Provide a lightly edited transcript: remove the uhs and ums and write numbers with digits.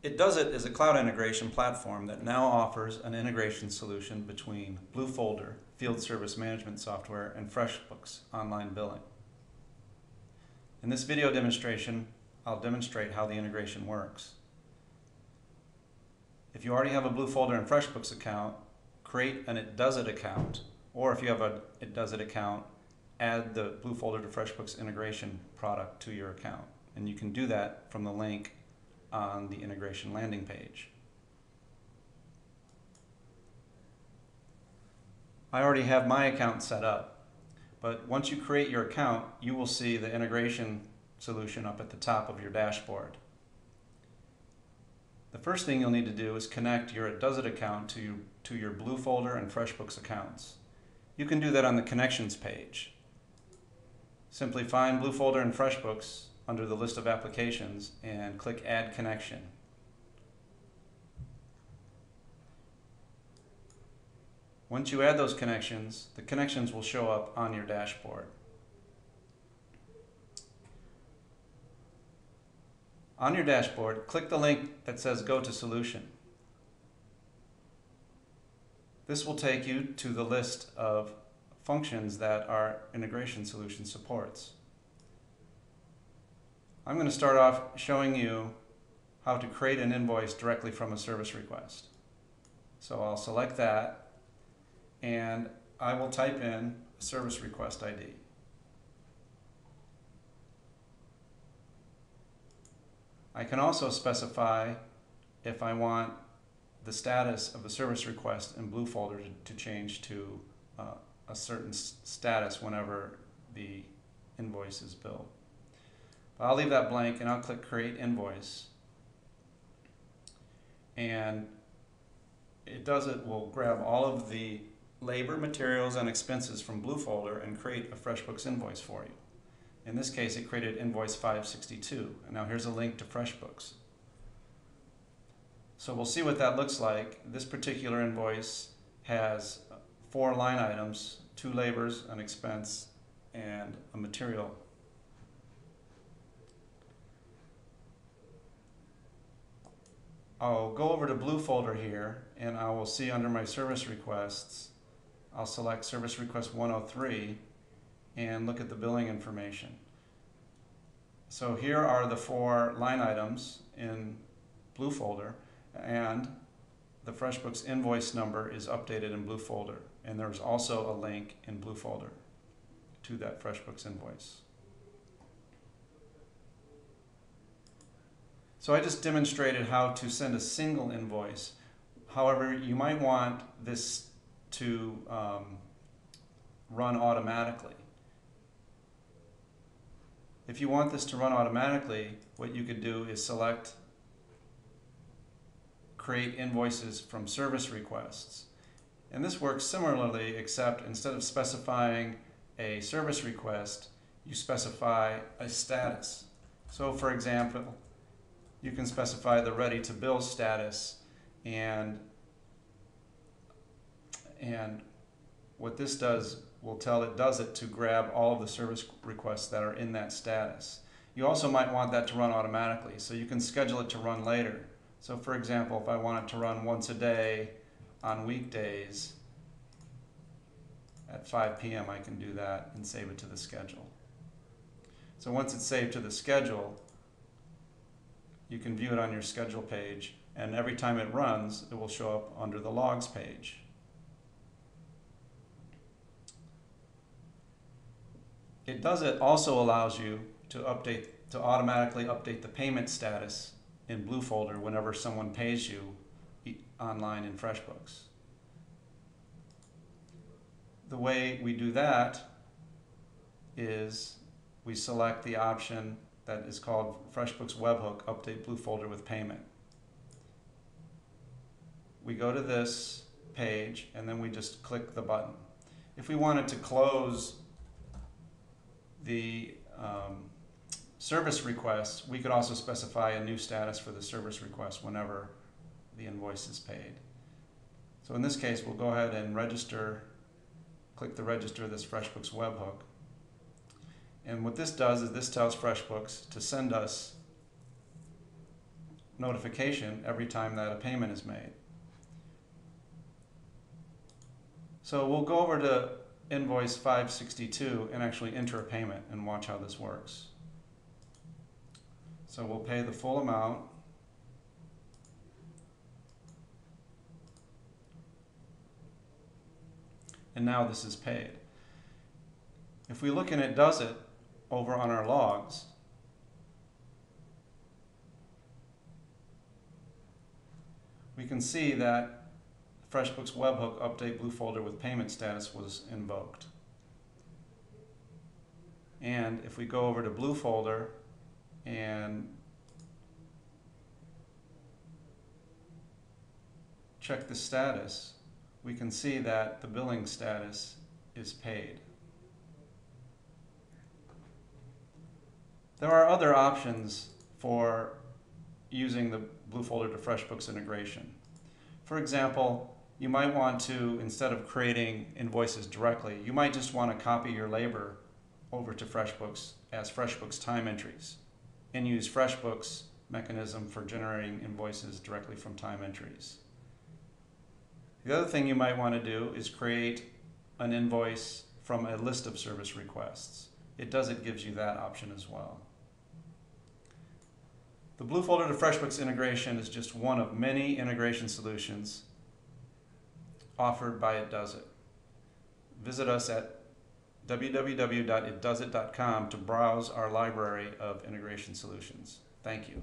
itDuzzit is a cloud integration platform that now offers an integration solution between BlueFolder field service management software and FreshBooks online billing. In this video demonstration, I'll demonstrate how the integration works. If you already have a BlueFolder and FreshBooks account, create an itDuzzit account, or if you have an itDuzzit account, add the BlueFolder to FreshBooks integration product to your account. And you can do that from the link on the integration landing page. I already have my account set up, but once you create your account, you will see the integration solution up at the top of your dashboard. The first thing you'll need to do is connect your itDuzzit account to your BlueFolder and FreshBooks accounts. You can do that on the connections page. Simply find BlueFolder and FreshBooks under the list of applications and click Add Connection. Once you add those connections, the connections will show up on your dashboard. On your dashboard, click the link that says Go to Solution. This will take you to the list of functions that our integration solution supports. I'm going to start off showing you how to create an invoice directly from a service request. So I'll select that and I will type in a service request ID. I can also specify if I want the status of the service request in BlueFolder to change to a certain status whenever the invoice is billed. I'll leave that blank and I'll click Create Invoice. And itDuzzit will grab all of the labor, materials, and expenses from BlueFolder and create a FreshBooks invoice for you. In this case, it created invoice 562. And now here's a link to FreshBooks. So we'll see what that looks like. This particular invoice has 4 line items, 2 labors, an expense, and a material. I'll go over to BlueFolder here and I will see under my service requests, I'll select service request 103 and look at the billing information. So here are the 4 line items in BlueFolder, and the FreshBooks invoice number is updated in BlueFolder, and there's also a link in BlueFolder to that FreshBooks invoice. So I just demonstrated how to send a single invoice. However, you might want this to run automatically. If you want this to run automatically, what you could do is select Create Invoices from Service Requests. And this works similarly, except instead of specifying a service request, you specify a status. So for example, you can specify the ready to bill status, and what this does will tell itDuzzit to grab all of the service requests that are in that status. You also might want that to run automatically, so you can schedule it to run later. So for example, if I want it to run once a day on weekdays at 5 p.m., I can do that and save it to the schedule. So once it's saved to the schedule, you can view it on your schedule page, and every time it runs, it will show up under the logs page. itDuzzit also allows you to automatically update the payment status in BlueFolder whenever someone pays you online in FreshBooks. The way we do that is we select the option that is called FreshBooks Webhook Update BlueFolder with Payment. We go to this page and then we just click the button. If we wanted to close the service request, we could also specify a new status for the service request whenever the invoice is paid. So in this case, we'll go ahead and register, click the register this FreshBooks webhook. And what this does is this tells FreshBooks to send us notification every time that a payment is made. So we'll go over to invoice 562 and actually enter a payment and watch how this works. So we'll pay the full amount. And now this is paid. If we look in itDuzzit over on our logs, we can see that FreshBooks webhook update BlueFolder with payment status was invoked. And if we go over to BlueFolder and check the status, we can see that the billing status is paid. There are other options for using the BlueFolder to FreshBooks integration. For example, you might want to, instead of creating invoices directly, you might just want to copy your labor over to FreshBooks as FreshBooks time entries and use FreshBooks mechanism for generating invoices directly from time entries. The other thing you might want to do is create an invoice from a list of service requests. itDuzzit gives you that option as well. The BlueFolder to FreshBooks integration is just one of many integration solutions offered by itDuzzit. Visit us at www.itduzzit.com to browse our library of integration solutions. Thank you.